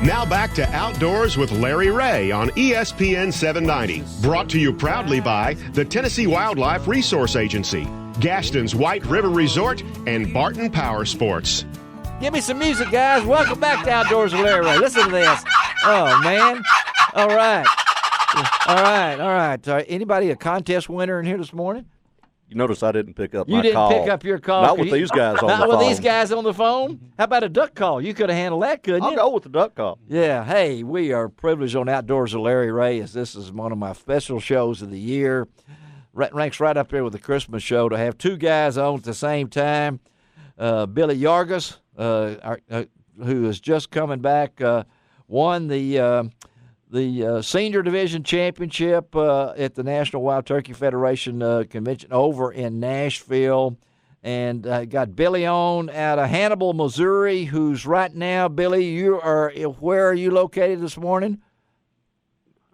Now back to Outdoors with Larry Ray on ESPN 790. Brought to you proudly by the Tennessee Wildlife Resource Agency, Gaston's White River Resort, and Barton Power Sports. Give me some music, guys. Welcome back to Outdoors with Larry Ray. Listen to this. Oh, man. All right. Anybody a contest winner in here this morning? You notice I didn't pick up my call. You didn't pick up your call. Not with these guys on the phone. Not with these guys on the phone? How about a duck call? You could have handled that, couldn't you? I'll go with the duck call. Yeah. Hey, we are privileged on Outdoors with Larry Ray, as this is one of my special shows of the year. Ranks right up there with the Christmas show to have two guys on at the same time. Billy Yargus, who is just coming back, won the Senior Division Championship at the National Wild Turkey Federation Convention over in Nashville. And got Billy on out of Hannibal, Missouri, who's right now, Billy, where are you located this morning?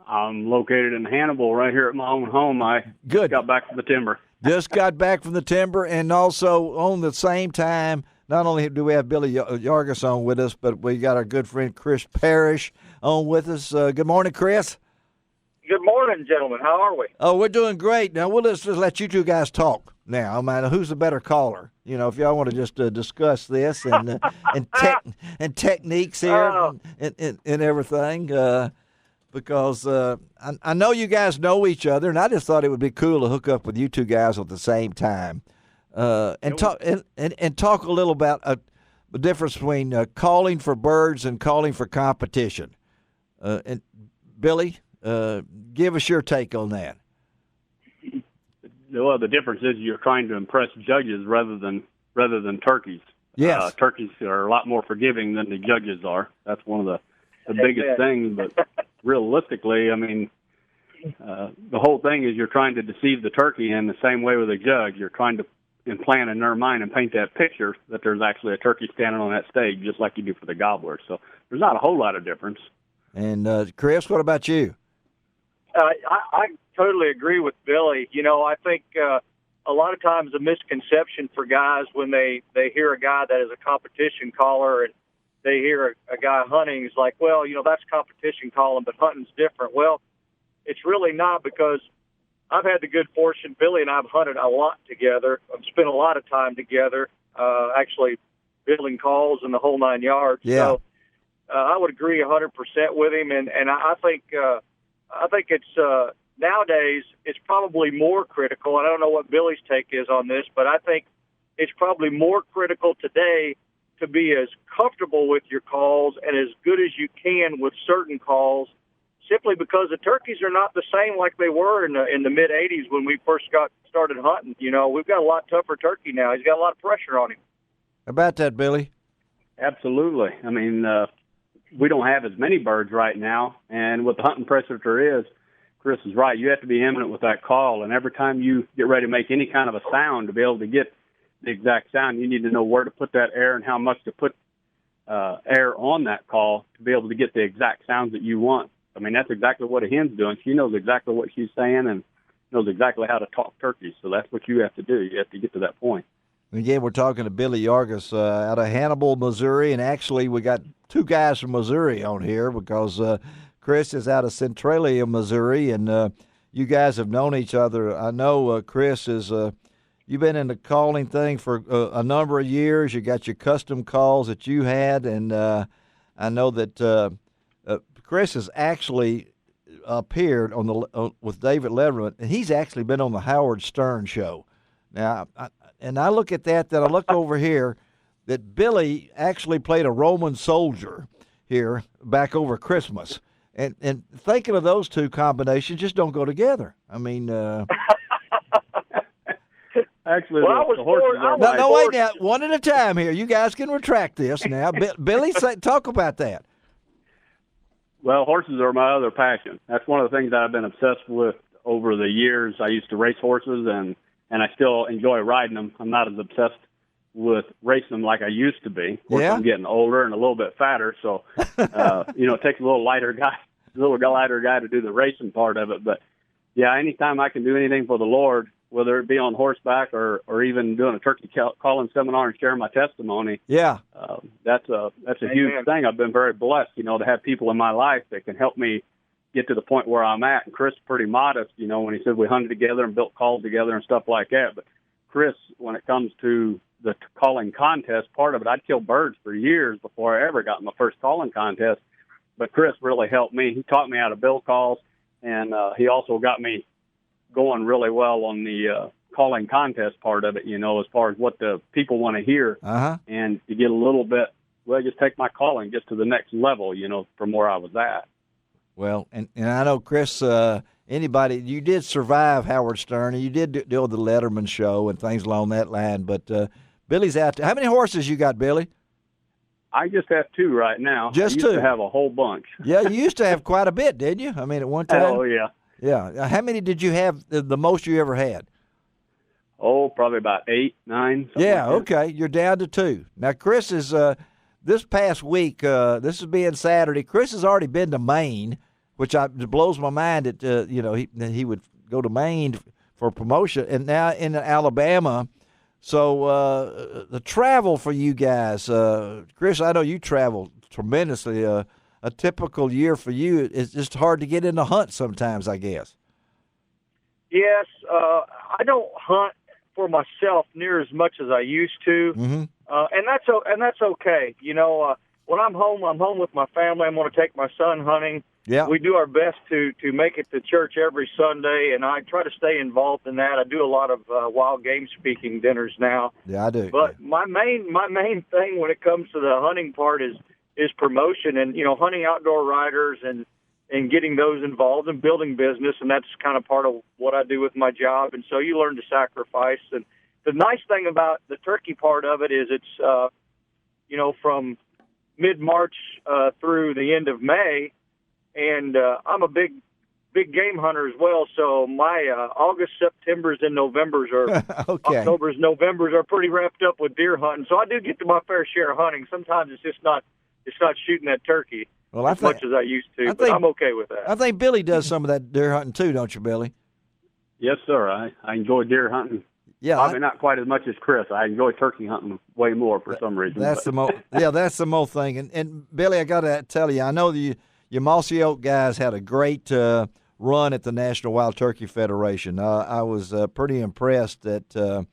I'm located in Hannibal, right here at my own home. Good. Got back from the timber. Just got back from the timber, and also on the same time, not only do we have Billy Yargus on with us, but we got our good friend Chris Parrish on with us. Good morning, Chris. Good morning, gentlemen. How are we? Oh, we're doing great. Now, we'll just let you two guys talk now. I mean, who's the better caller? You know, if y'all want to just discuss this and techniques here and everything, because I know you guys know each other, and I just thought it would be cool to hook up with you two guys at the same time. And talk a little about the difference between calling for birds and calling for competition. And Billy, give us your take on that. Well, the difference is you're trying to impress judges rather than turkeys. Yes, turkeys are a lot more forgiving than the judges are. That's one of the biggest things. But realistically, I mean, the whole thing is you're trying to deceive the turkey in the same way with a judge. You're trying to implant in their mind and paint that picture that there's actually a turkey standing on that stage, just like you do for the gobbler. So there's not a whole lot of difference. And Chris, what about you? I totally agree with Billy. You know, I think a lot of times a misconception for guys when they hear a guy that is a competition caller and they hear a guy hunting is like, well, you know, that's competition calling, but hunting's different. Well, it's really not, because I've had the good fortune, Billy and I have hunted a lot together. I've spent a lot of time together, actually building calls and the whole 9 yards. Yeah. So I would agree 100% with him, and I think it's nowadays it's probably more critical. I don't know what Billy's take is on this, but I think it's probably more critical today to be as comfortable with your calls and as good as you can with certain calls, simply because the turkeys are not the same like they were in the mid-'80s when we first got started hunting. You know, we've got a lot tougher turkey now. He's got a lot of pressure on him. How about that, Billy? Absolutely. I mean, we don't have as many birds right now, and with the hunting pressure there is, Chris is right. You have to be imminent with that call, and every time you get ready to make any kind of a sound, to be able to get the exact sound, you need to know where to put that air and how much to put air on that call to be able to get the exact sounds that you want. I mean, that's exactly what a hen's doing. She knows exactly what she's saying and knows exactly how to talk turkeys. So that's what you have to do. You have to get to that point. Again, we're talking to Billy Yargus out of Hannibal, Missouri, and actually we got two guys from Missouri on here because Chris is out of Centralia, Missouri, and you guys have known each other. I know Chris is you've been in the calling thing for a number of years. You got your custom calls that you had, and I know that Chris has actually appeared on with David Letterman, and he's actually been on the Howard Stern show. Now, I look at that. I look over here that Billy actually played a Roman soldier here back over Christmas, and thinking of those two combinations just don't go together. I mean, actually, well, the horses are no, wait now, one at a time here. You guys can retract this now. Billy, talk about that. Well, horses are my other passion. That's one of the things that I've been obsessed with over the years. I used to race horses, and I still enjoy riding them. I'm not as obsessed with racing them like I used to be. Of course, I'm getting older and a little bit fatter, so it takes a little lighter guy to do the racing part of it. But yeah, anytime I can do anything for the Lord, whether it be on horseback or even doing a turkey calling seminar and sharing my testimony. Yeah. That's a huge thing. I've been very blessed, to have people in my life that can help me get to the point where I'm at. And Chris is pretty modest, when he said we hunted together and built calls together and stuff like that. But Chris, when it comes to the calling contest part of it, I'd kill birds for years before I ever got my first calling contest. But Chris really helped me. He taught me how to build calls, and he also got me going really well on the calling contest part of it, as far as what the people want to hear. And to get a little bit, just take my calling just to the next level, from where I was at. Well, and I know, Chris, you did survive Howard Stern, and you did do the Letterman show and things along that line, but Billy's out there. How many horses you got, Billy? I just have 2 right now. Just 2? I used to have a whole bunch. Yeah, you used to have quite a bit, didn't you? I mean, at one time? Oh, yeah. Yeah. How many did you have, the most you ever had? Oh, probably about 8, 9. Yeah, like okay. You're down to 2. Now, Chris is, this past week, this is being Saturday, Chris has already been to Maine, which it blows my mind that, he would go to Maine for promotion, and now in Alabama. So the travel for you guys, Chris, I know you travel tremendously. A typical year for you, it's just hard to get in the hunt sometimes, I guess. Yes, I don't hunt for myself near as much as I used to, and that's okay. When I'm home with my family. I'm going to take my son hunting. Yeah, we do our best to make it to church every Sunday, and I try to stay involved in that. I do a lot of wild game speaking dinners now. Yeah, I do. But my main thing when it comes to the hunting part is promotion and, hunting outdoor riders and getting those involved and building business. And that's kind of part of what I do with my job. And so you learn to sacrifice. And the nice thing about the turkey part of it is it's, from mid-March through the end of May. And I'm a big game hunter as well. So my August, Septembers, and Novembers okay. Octobers, Novembers are pretty wrapped up with deer hunting. So I do get to my fair share of hunting. Sometimes it's just not shooting that turkey as much as I used to, but I'm okay with that. I think Billy does some of that deer hunting too, don't you, Billy? Yes, sir. I enjoy deer hunting. Yeah, probably not quite as much as Chris. I enjoy turkey hunting way more for some reason. That's the more thing. And Billy, I got to tell you, I know your Mossy Oak guys had a great run at the National Wild Turkey Federation. I was pretty impressed that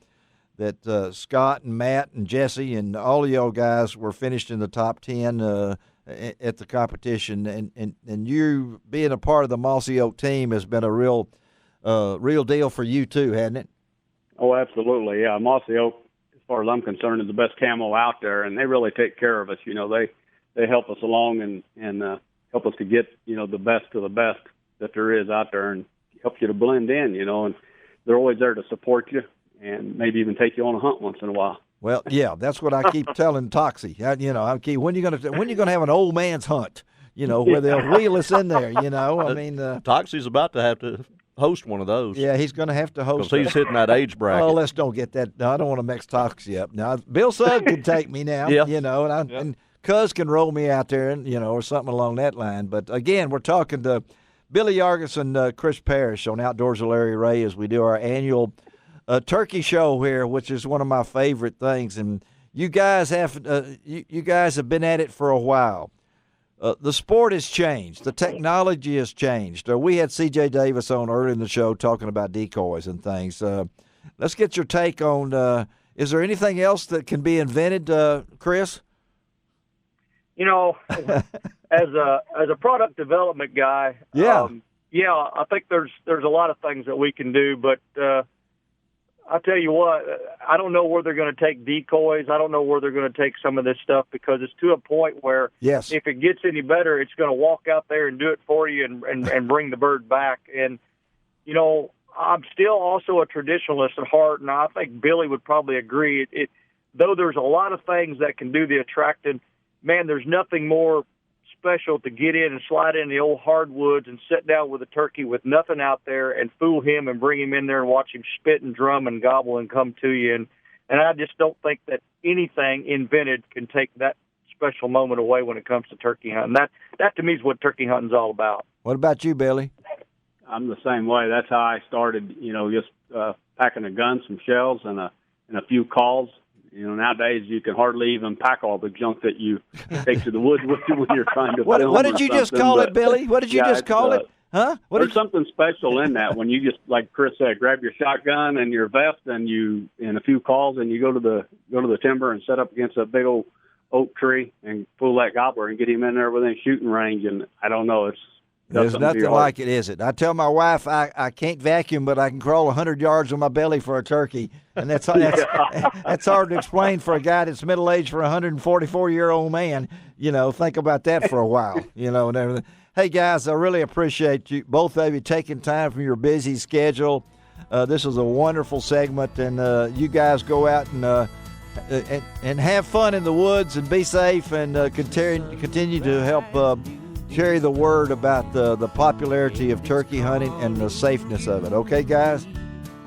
Scott and Matt and Jesse and all of y'all guys were finished in the top 10 at the competition, and you being a part of the Mossy Oak team has been a real deal for you too, hasn't it? Oh, absolutely, yeah. Mossy Oak, as far as I'm concerned, is the best camo out there, and they really take care of us. They help us along and help us to get the best of the best that there is out there, and help you to blend in. And they're always there to support you, and maybe even take you on a hunt once in a while. Well, yeah, that's what I keep telling Toxie. I keep when you gonna have an old man's hunt? Where they'll wheel us in there. I mean, Toxie's about to have to host one of those. Yeah, he's going to have to host. Because he's hitting that age bracket. Oh, let's don't get that. No, I don't want to mix Toxie up. Now, Bill Sugg can take me now. Yeah. And Cuz can roll me out there, and or something along that line. But again, we're talking to Billy Yargus and Chris Parrish on Outdoors with Larry Ray as we do our annual turkey show here, which is one of my favorite things. And you guys have been at it for a while. The sport has changed. The technology has changed. We had C.J. Davis on early in the show talking about decoys and things. Let's get your take on, is there anything else that can be invented, Chris? As a product development guy, I think there's a lot of things that we can do, but I'll tell you what, I don't know where they're going to take decoys. I don't know where they're going to take some of this stuff, because it's to a point where if it gets any better, it's going to walk out there and do it for you and bring the bird back. And, I'm still also a traditionalist at heart, and I think Billy would probably agree. Though there's a lot of things that can do the attracting, man, there's nothing more special to get in and slide in the old hardwoods and sit down with a turkey with nothing out there and fool him and bring him in there and watch him spit and drum and gobble and come to you. And I just don't think that anything invented can take that special moment away when it comes to turkey hunting. That to me is what turkey hunting's all about. What about you, Billy? I'm the same way. That's how I started, just packing a gun, some shells, and a few calls. You know, nowadays you can hardly even pack all the junk that you take to the woods with you when you're trying to film. What did you just call it, Billy? What did you just call it? Huh? There's something special in that when you just, like Chris said, grab your shotgun and your vest and a few calls, and you go to the timber and set up against a big old oak tree and pull that gobbler and get him in there within shooting range. And I don't know, there's nothing like it, is it? I tell my wife I can't vacuum, but I can crawl 100 yards on my belly for a turkey, and that's hard to explain for a guy that's middle aged for a 144-year-old man. You know, think about that for a while. You know, and everything. Hey guys, I really appreciate you both of you taking time from your busy schedule. This is a wonderful segment, and you guys go out and have fun in the woods and be safe, and continue to help carry the word about the popularity of turkey hunting and the safeness of it. Okay, guys?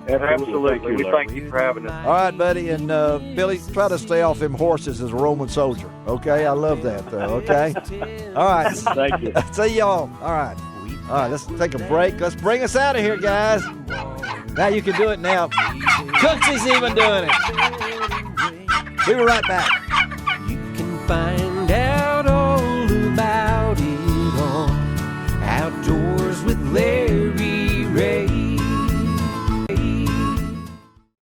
Absolutely. We thank you for having us. All right, buddy. And Billy, try to stay off them horses as a Roman soldier. Okay? I love that, though. Okay? All right. Thank you. See y'all. All right. All right, let's take a break. Let's bring us out of here, guys. Now you can do it now. Cooksy's even doing it. We'll be right back. You can find out all about it on Outdoors with Larry.